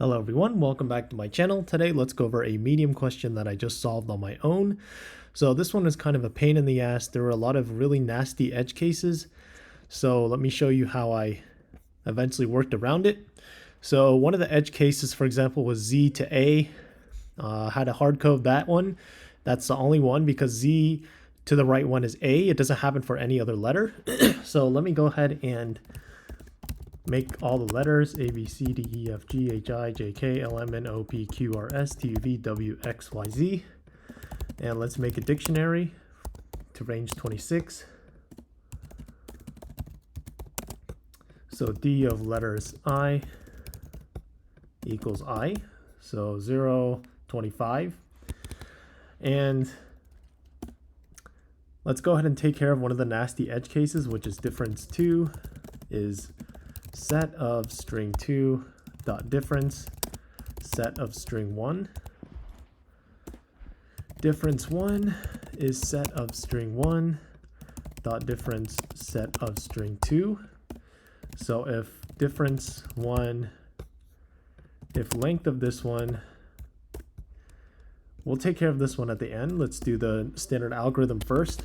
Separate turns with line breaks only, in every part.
Hello everyone, welcome back to my channel. Today let's go over a medium question that I just solved on my own. So this one is kind of a pain in the ass. There were a lot of really nasty edge cases. So let me show you how I eventually worked around it. So one of the edge cases, for example, was Z to A. Had to hard code that one. That's the only one because Z to the right one is A. It doesn't happen for any other letter. So let me go ahead and make all the letters A, B, C, D, E, F, G, H, I, J, K, L, M, N, O, P, Q, R, S, T, U, V, W, X, Y, Z. And let's make a dictionary to range 26. So D of letters I equals I. So 0, 25. And let's go ahead and take care of one of the nasty edge cases, which is difference 2 is set of string 2 dot difference set of string 1. Difference 1 is set of string 1 dot difference set of string 2. So if difference 1, if length of this one, we'll take care of this one at the end. Let's do the standard algorithm first.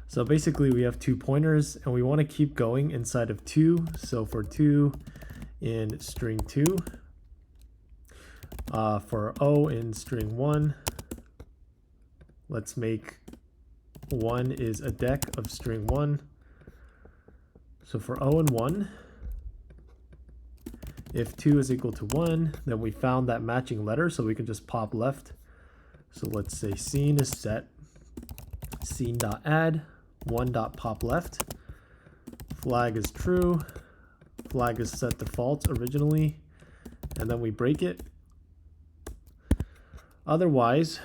So basically we have 2 pointers and we want to keep going inside of 2. So for 2 in string 2, for O in string 1, let's make 1 is a dec of string 1. So for O and 1, if 2 is equal to 1, then we found that matching letter, so we can just pop left. So let's say scene is set, scene.add, 1.pop left, flag is true, flag is set to false originally, and then we break it. Otherwise,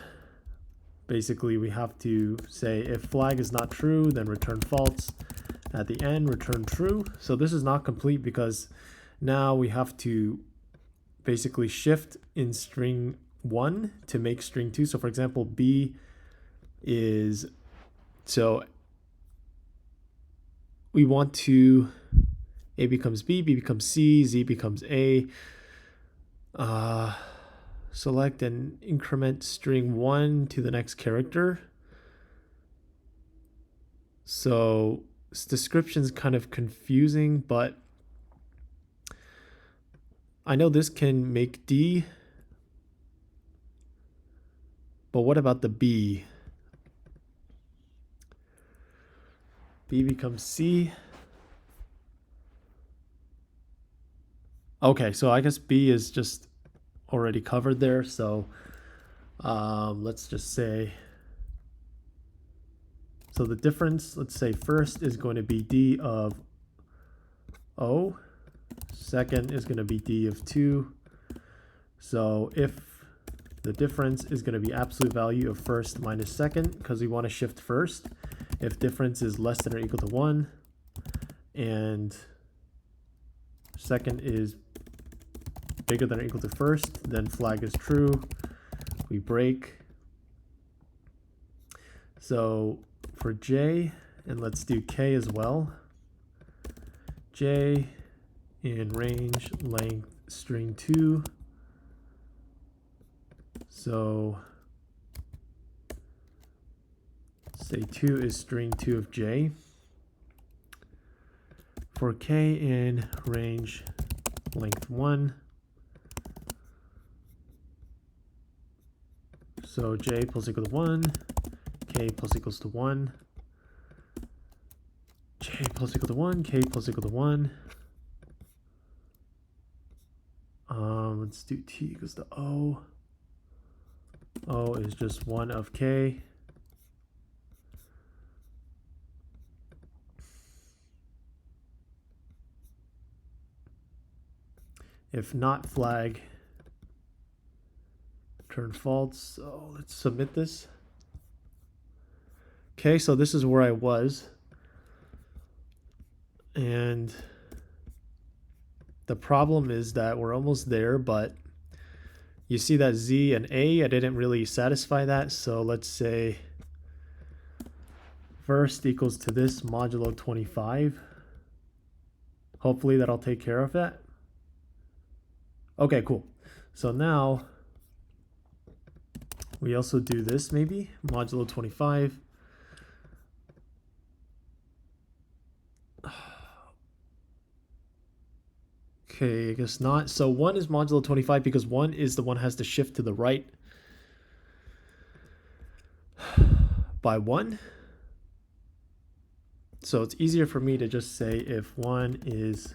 basically we have to say if flag is not true, then return false. At the end, return true. So this is not complete because now we have to basically shift in string 1 to make string 2. So for example, B is, so we want to, A becomes B, B becomes C, Z becomes A. Select and increment string 1 to the next character. So this description is kind of confusing, but I know this can make D, but what about the B? B becomes C. Okay, so I guess B is just already covered there. So let's just say, so the difference, let's say first is going to be D of O. Second is going to be D of 2. So if the difference is going to be absolute value of first minus second, because we want to shift first. If difference is less than or equal to 1, and second is bigger than or equal to first, then flag is true. We break. So for J, and let's do K as well. J in range length string 2. So say 2 is string 2 of J. For K in range length 1. So J plus equal to 1, K plus equals to 1, J plus equal to 1, K plus equal to 1. Let's do T equals to O. O is just 1 of K. If not flag, turn false. So let's submit this. Okay, so this is where I was. And the problem is that we're almost there, but you see that Z and A, I didn't really satisfy that. So let's say first equals to this modulo 25. Hopefully that'll take care of that. Okay, cool. So now we also do this maybe, modulo 25. Okay, I guess not. So 1 is modulo 25 because 1 is the one has to shift to the right by 1. So it's easier for me to just say if 1 is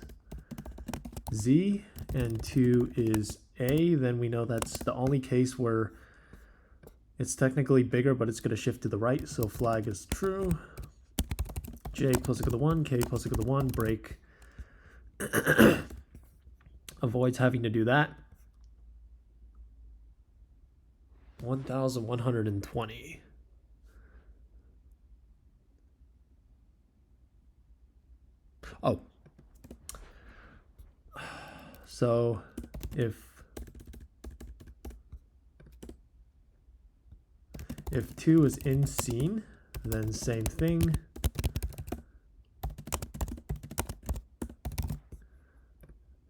Z and 2 is A, then we know that's the only case where it's technically bigger, but it's going to shift to the right. So flag is true. J plus equal to 1, K plus equal to 1, break avoids having to do that. 1120. Oh. So if 2 is in scene, then same thing.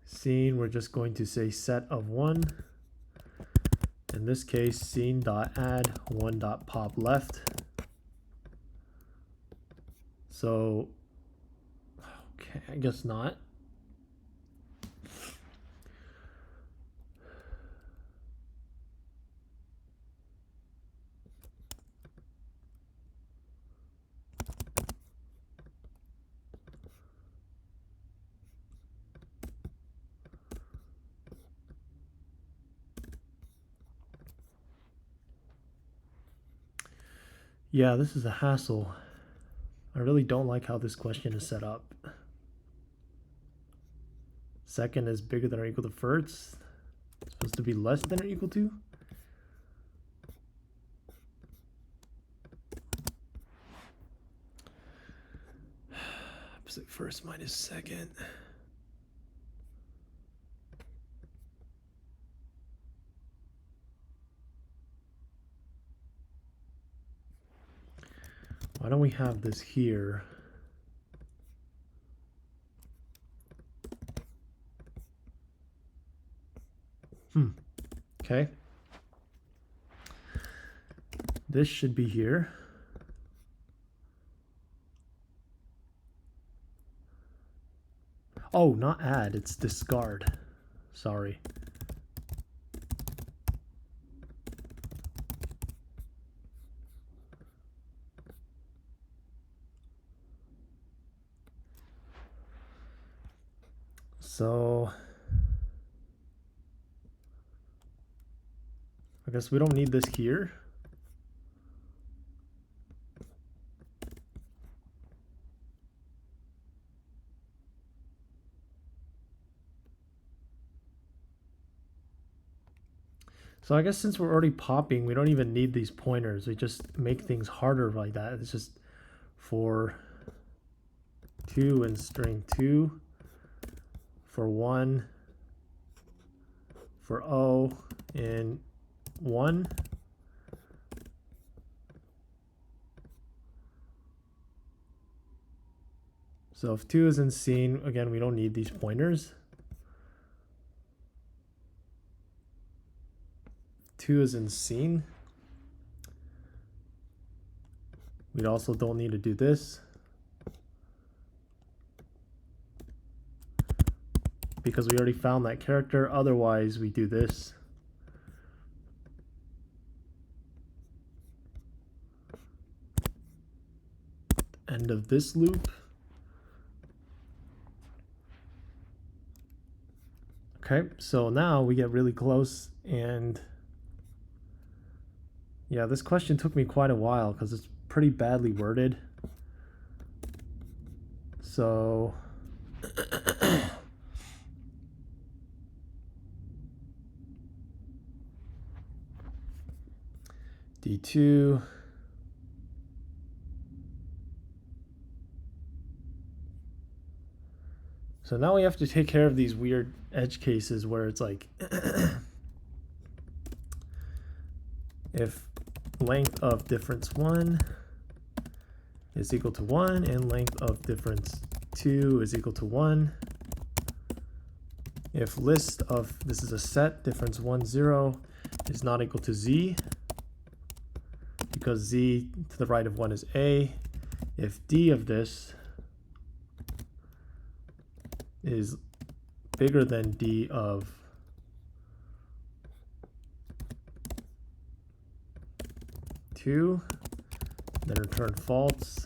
Scene, we're just going to say set of 1. In this case, scene.add 1.pop left. So, okay, I guess not. Yeah, this is a hassle. I really don't like how this question is set up. Second is bigger than or equal to first. It's supposed to be less than or equal to. Opposite first minus second. Why don't we have this here? Okay. This should be here. Oh, not add, it's discard. Sorry. So I guess we don't need this here. So I guess since we're already popping, we don't even need these pointers. We just make things harder like that. It's just for 2 and string 2, for 1, for O and 1. So if 2 is in scene, again, we don't need these pointers. 2 is in scene. We also don't need to do this, because we already found that character. Otherwise, we do this. End of this loop. Okay, so now we get really close, and yeah, this question took me quite a while because it's pretty badly worded. So D2. So now we have to take care of these weird edge cases where it's like if length of difference 1 is equal to 1 and length of difference 2 is equal to 1, if list of, this is a set, difference 1, 0 is not equal to z, because z to the right of 1 is a, if d of this is bigger than d of two, then return false.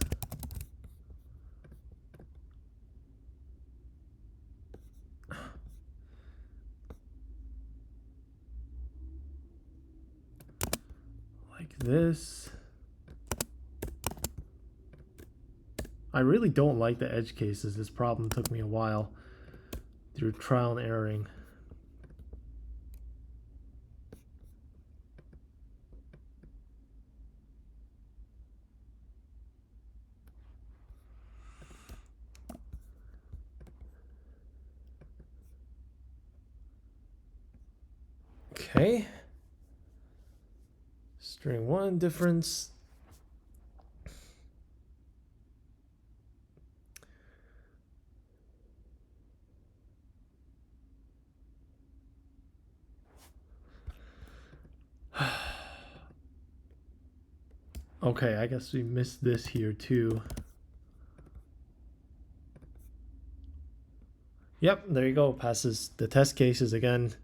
Like this. I really don't like the edge cases. This problem took me a while through trial and erroring. Okay. String 1 difference. Okay, I guess we missed this here too. Yep, there you go. Passes the test cases again.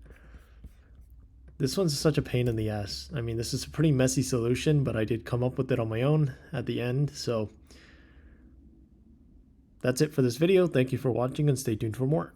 This one's such a pain in the ass. I mean, this is a pretty messy solution, but I did come up with it on my own at the end. So that's it for this video. Thank you for watching and stay tuned for more.